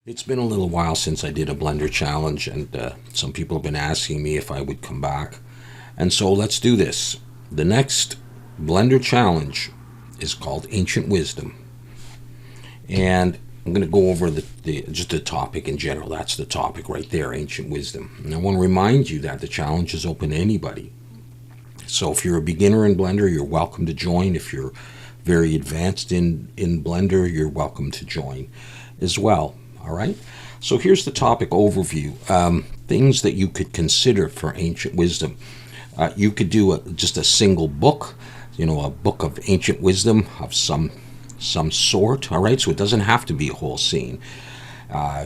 It's been a little while since I did a Blender challenge, and some people have been asking me if I would come back. And so let's do this. The next Blender challenge is called Ancient Wisdom. And I'm going to go over just the topic in general. That's the topic right there, Ancient Wisdom. And I want to remind you that the challenge is open to anybody. So if you're a beginner in Blender, you're welcome to join. If you're very advanced in Blender, you're welcome to join as well. All right. So here's the topic overview. Things that you could consider for Ancient Wisdom. You could do just a single book, a book of Ancient Wisdom of some sort. All right. So it doesn't have to be a whole scene.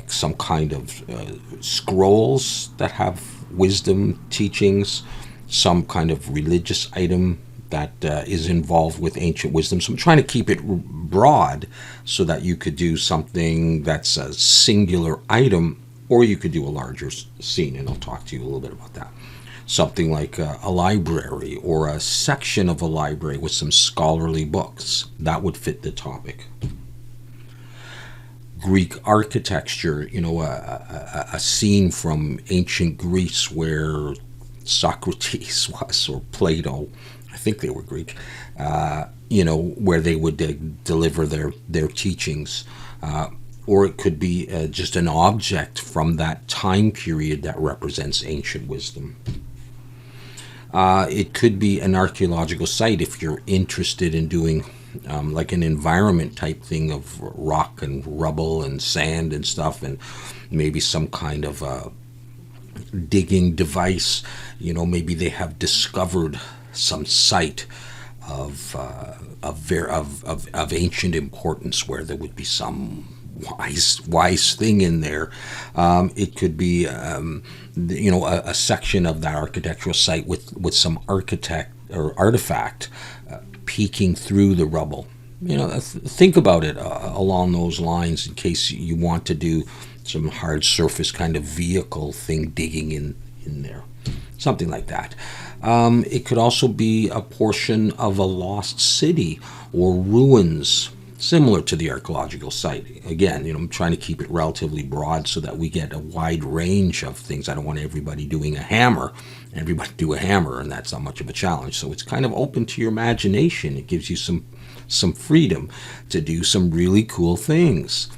Some kind of scrolls that have wisdom teachings, some kind of religious item that is involved with ancient wisdom. So I'm trying to keep it broad so that you could do something that's a singular item, or you could do a larger scene, and I'll talk to you a little bit about that. Something like a library or a section of a library with some scholarly books. That would fit the topic. Greek architecture, a scene from ancient Greece where Socrates was, or Plato, I think they were Greek, where they would deliver their teachings. Or it could be just an object from that time period that represents ancient wisdom. It could be an archaeological site if you're interested in doing like an environment type thing of rock and rubble and sand and stuff, and maybe some kind of digging device. Maybe they have discovered some site of ancient importance where there would be some wise thing in there. It could be a section of that architectural site with some artifact peeking through the rubble. Think about it along those lines in case you want to do some hard surface kind of vehicle thing digging in there. Something like that. It could also be a portion of a lost city or ruins similar to the archaeological site. Again, I'm trying to keep it relatively broad so that we get a wide range of things. I don't want everybody doing a hammer. Everybody do a hammer, and that's not much of a challenge. So it's kind of open to your imagination. It gives you some freedom to do some really cool things.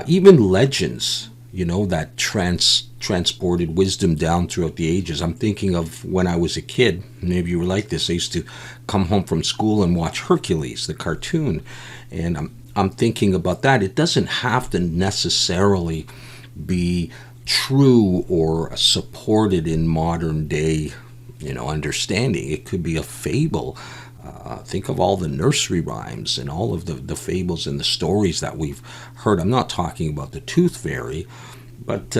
Even legends, that transported wisdom down throughout the ages. I'm thinking of when I was a kid. Maybe you were like this. I used to come home from school and watch Hercules, the cartoon, and I'm thinking about that. It doesn't have to necessarily be true or supported in modern day, understanding. It could be a fable. Think of all the nursery rhymes and all of the fables and the stories that we've heard. I'm not talking about the Tooth Fairy, but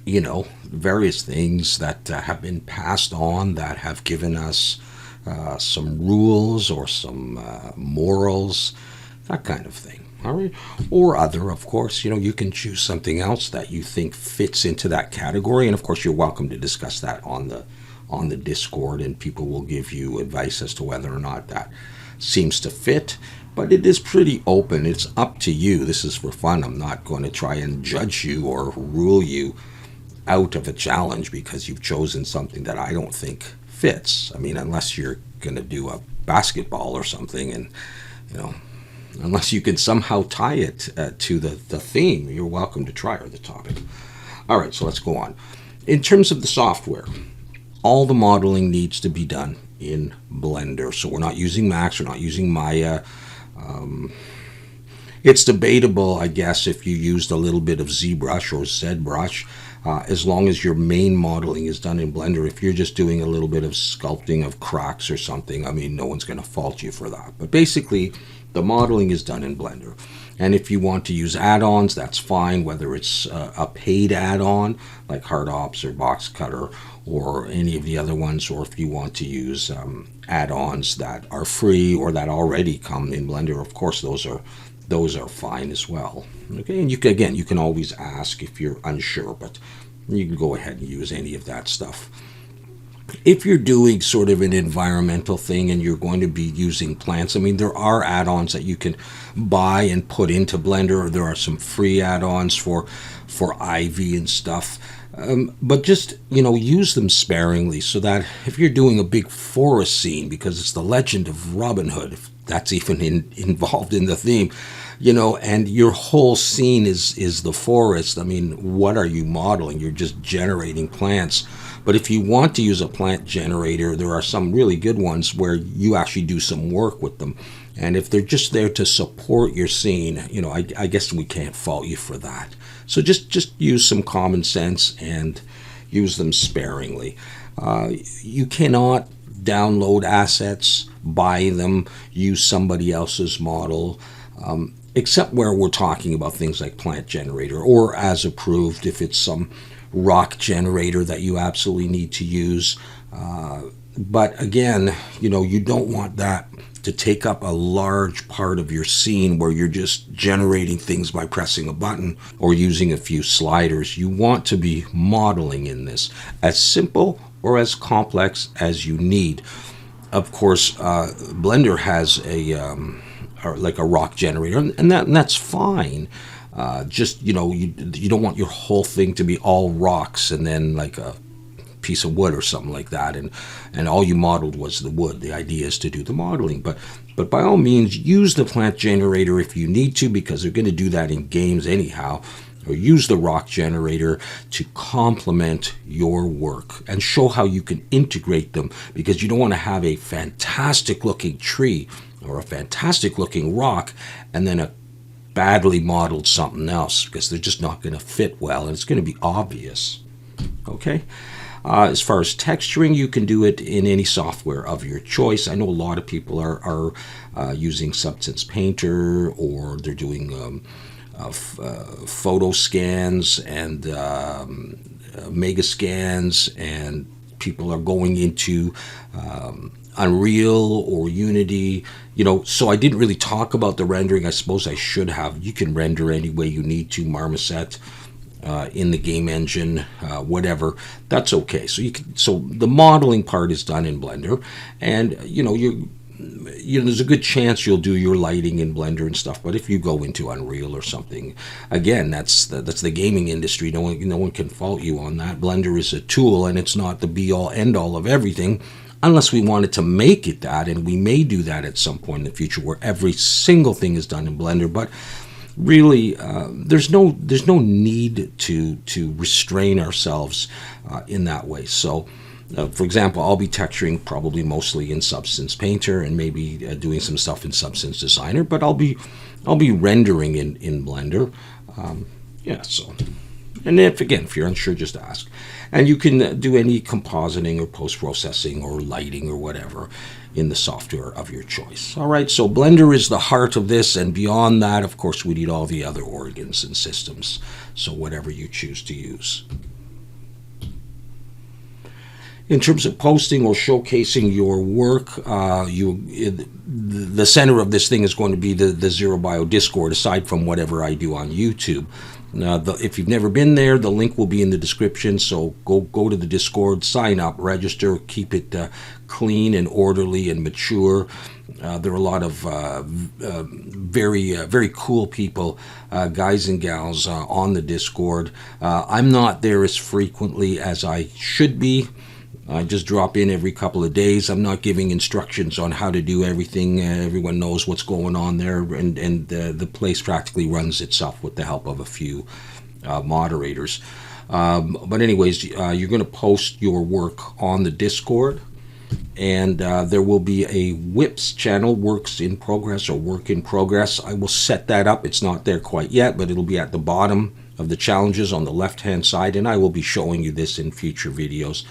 various things that have been passed on that have given us some rules or some morals, that kind of thing. All right, or other, of course. You can choose something else that you think fits into that category, and of course, you're welcome to discuss that on the Discord, and people will give you advice as to whether or not that seems to fit. But it is pretty open. It's up to you. This is for fun. I'm not going to try and judge you or rule you out of a challenge because you've chosen something that I don't think fits. I mean, unless you're going to do a basketball or something, and unless you can somehow tie it to the theme, you're welcome to try, or the topic. All right, so let's go on. In terms of the software, all the modeling needs to be done in Blender. So we're not using Max, we're not using Maya. It's debatable, I guess, if you used a little bit of ZBrush or ZBrush, as long as your main modeling is done in Blender. If you're just doing a little bit of sculpting of cracks or something, I mean, no one's going to fault you for that. But basically, the modeling is done in Blender. And if you want to use add-ons, that's fine, whether it's a paid add-on like HardOps or Box Cutter or any of the other ones, or if you want to use add-ons that are free or that already come in Blender, of course, those are fine as well. Okay, and you can always ask if you're unsure, but you can go ahead and use any of that stuff. If you're doing sort of an environmental thing and you're going to be using plants, I mean, there are add-ons that you can buy and put into Blender, or there are some free add-ons for Ivy and stuff. But just, use them sparingly, so that if you're doing a big forest scene, because it's the legend of Robin Hood, if that's even involved in the theme, and your whole scene is the forest. I mean, what are you modeling? You're just generating plants. But if you want to use a plant generator, there are some really good ones where you actually do some work with them. And if they're just there to support your scene, I guess we can't fault you for that. So just use some common sense and use them sparingly. You cannot download assets, buy them, use somebody else's model, except where we're talking about things like plant generator, or as approved if it's some rock generator that you absolutely need to use. But again, you don't want that to take up a large part of your scene where you're just generating things by pressing a button or using a few sliders. You want to be modeling in this as simple or as complex as you need. Of course, Blender has like a rock generator, and that's fine. Just you don't want your whole thing to be all rocks and then like a piece of wood or something like that, and all you modeled was the wood. The idea is to do the modeling, but by all means use the plant generator if you need to, because they're going to do that in games anyhow. Or use the rock generator to complement your work and show how you can integrate them, because you don't want to have a fantastic looking tree or a fantastic looking rock and then a badly modeled something else, because they're just not going to fit well and it's going to be obvious. Okay. As far as texturing, you can do it in any software of your choice. I know a lot of people are using Substance Painter, or they're doing photo scans and mega scans, and people are going into Unreal or Unity. So I didn't really talk about the rendering. I suppose I should have. You can render any way you need to, Marmoset, in the game engine, whatever. That's okay. So the modeling part is done in Blender, and there's a good chance you'll do your lighting in Blender and stuff. But if you go into Unreal or something, again, that's the gaming industry. No one can fault you on that. Blender is a tool, and it's not the be-all, end-all of everything, unless we wanted to make it that, and we may do that at some point in the future, where every single thing is done in Blender. But really, there's no need to restrain ourselves in that way. So. For example, I'll be texturing probably mostly in Substance Painter, and maybe doing some stuff in Substance Designer, but I'll be rendering in Blender. So, and if you're unsure, just ask. And you can do any compositing or post-processing or lighting or whatever in the software of your choice. All right, so Blender is the heart of this, and beyond that, of course, we need all the other organs and systems, so whatever you choose to use. In terms of posting or showcasing your work, the center of this thing is going to be the Zero Bio Discord, aside from whatever I do on YouTube. If you've never been there, the link will be in the description, so go to the Discord, sign up, register, keep it clean and orderly and mature. There are a lot of very cool people, guys and gals, on the Discord. I'm not there as frequently as I should be. I just drop in every couple of days. I'm not giving instructions on how to do everything. Everyone knows what's going on there, and the place practically runs itself with the help of a few moderators. But anyways, you're going to post your work on the Discord, and there will be a WIPS channel, Works in Progress or Work in Progress. I will set that up. It's not there quite yet, but it'll be at the bottom of the challenges on the left-hand side, and I will be showing you this in future videos.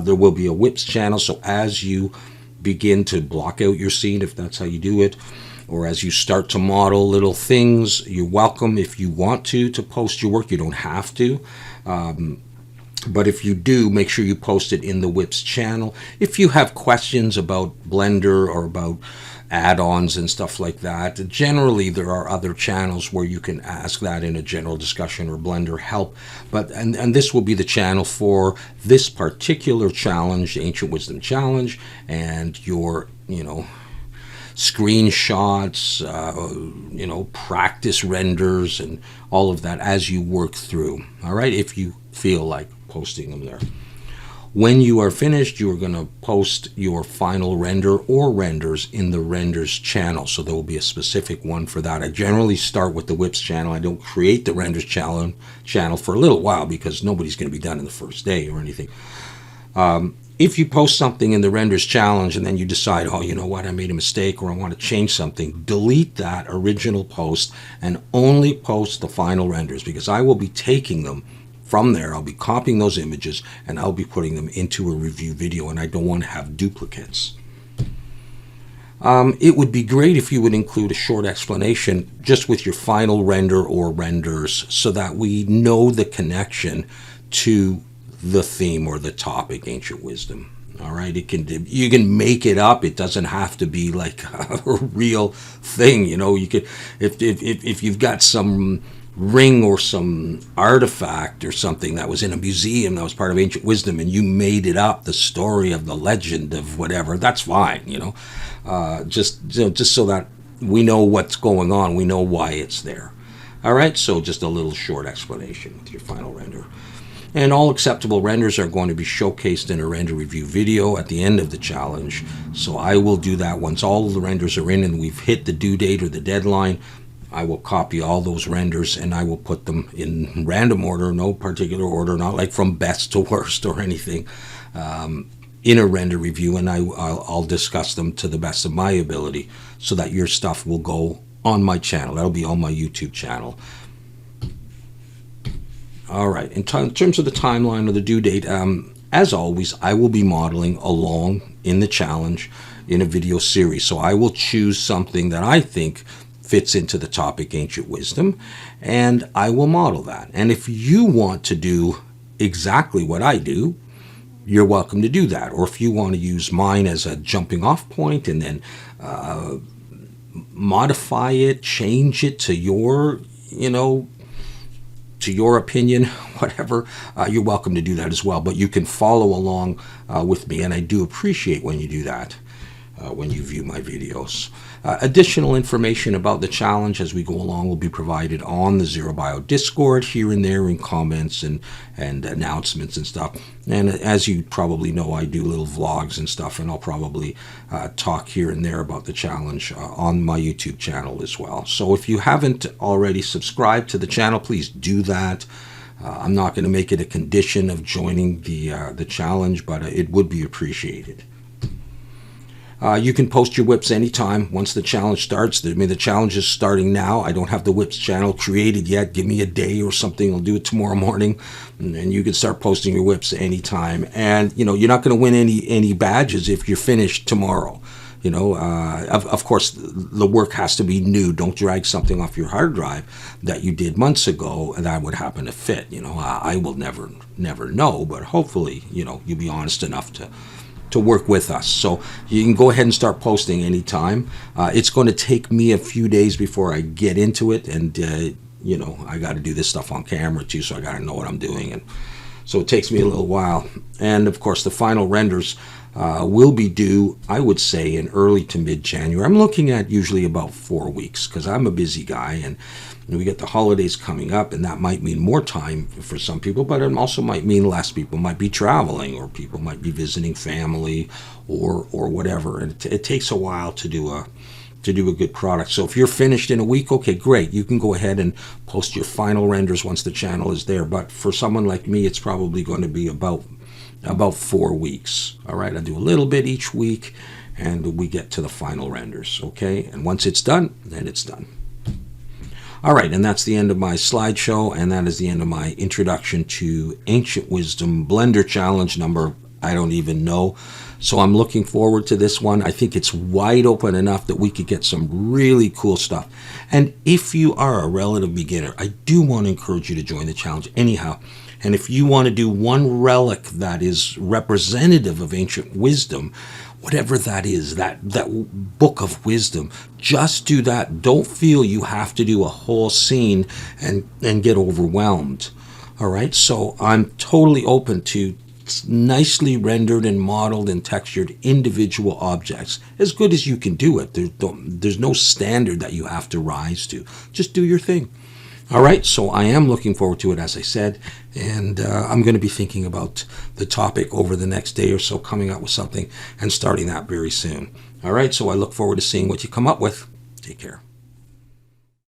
There will be a WIPS channel, so as you begin to block out your scene, if that's how you do it, or as you start to model little things, you're welcome, if you want to post your work. You don't have to. But if you do, make sure you post it in the WIPS channel. If you have questions about Blender or about add-ons and stuff like that, generally there are other channels where you can ask that in a general discussion or Blender help. But and this will be the channel for this particular challenge, the Ancient Wisdom Challenge, and your, screenshots, practice renders and all of that as you work through. All right, if you feel like posting them there. When you are finished, you are going to post your final render or renders in the renders channel. So there will be a specific one for that. I generally start with the WIPS channel. I don't create the renders channel for a little while because nobody's going to be done in the first day or anything. If you post something in the renders challenge and then you decide, oh, you know what, I made a mistake or I want to change something, delete that original post and only post the final renders, because I will be taking them from there. I'll be copying those images and I'll be putting them into a review video, and I don't want to have duplicates. It would be great if you would include a short explanation just with your final render or renders so that we know the connection to the theme or the topic, Ancient Wisdom. All right, you can make it up. It doesn't have to be like a real thing. You could, if you've got some ring or some artifact or something that was in a museum that was part of Ancient Wisdom and you made it up, the story of the legend of whatever, that's fine. Just so that we know what's going on, we know why it's there. All right, so just a little short explanation with your final render. And all acceptable renders are going to be showcased in a render review video at the end of the challenge. So I will do that once all of the renders are in and we've hit the due date or the deadline. I will copy all those renders and I will put them in random order, no particular order, not like from best to worst or anything, in a render review, and I'll discuss them to the best of my ability so that your stuff will go on my channel. That'll be on my YouTube channel. All right, in terms of the timeline or the due date, as always, I will be modeling along in the challenge in a video series. So I will choose something that I think fits into the topic Ancient Wisdom, and I will model that. And if you want to do exactly what I do, you're welcome to do that. Or if you want to use mine as a jumping off point and then modify it, change it to your, to your opinion, whatever, you're welcome to do that as well. But you can follow along with me, and I do appreciate when you do that, when you view my videos. Additional information about the challenge as we go along will be provided on the Zero Bio Discord here and there in comments and announcements and stuff. And as you probably know, I do little vlogs and stuff, and I'll probably talk here and there about the challenge on my YouTube channel as well. So if you haven't already subscribed to the channel, please do that. I'm not going to make it a condition of joining the challenge, but it would be appreciated. You can post your WIPs anytime once the challenge starts. The challenge is starting now. I don't have the WIPs channel created yet. Give me a day or something. I'll do it tomorrow morning. And you can start posting your WIPs anytime. And, you're not going to win any badges if you're finished tomorrow. Of course, the work has to be new. Don't drag something off your hard drive that you did months ago and that would happen to fit. I will never know, but hopefully, you'll be honest enough to work with us. So you can go ahead and start posting anytime. It's going to take me a few days before I get into it, and I got to do this stuff on camera too, so I got to know what I'm doing, and so it takes me a little while. And of course the final renders will be due, I would say, in early to mid-January. I'm looking at usually about 4 weeks because I'm a busy guy, and we get the holidays coming up, and that might mean more time for some people, but it also might mean less. People might be traveling, or people might be visiting family, or whatever. And it takes a while to do a good product. So if you're finished in a week, okay, great. You can go ahead and post your final renders once the channel is there. But for someone like me, it's probably going to be about 4 weeks. All right, I do a little bit each week, and we get to the final renders. Okay, and once it's done, then it's done. All right, and that's the end of my slideshow, and that is the end of my introduction to Ancient Wisdom Blender Challenge number, I don't even know. So I'm looking forward to this one. I think it's wide open enough that we could get some really cool stuff. And if you are a relative beginner, I do want to encourage you to join the challenge anyhow. And if you want to do one relic that is representative of ancient wisdom, whatever that is, that book of wisdom, just do that. Don't feel you have to do a whole scene and get overwhelmed. All right, so I'm totally open to nicely rendered and modeled and textured individual objects, as good as you can do it. There's no standard that you have to rise to. Just do your thing. All right, so I am looking forward to it, as I said, and I'm going to be thinking about the topic over the next day or so, coming up with something and starting that very soon. All right, so I look forward to seeing what you come up with. Take care.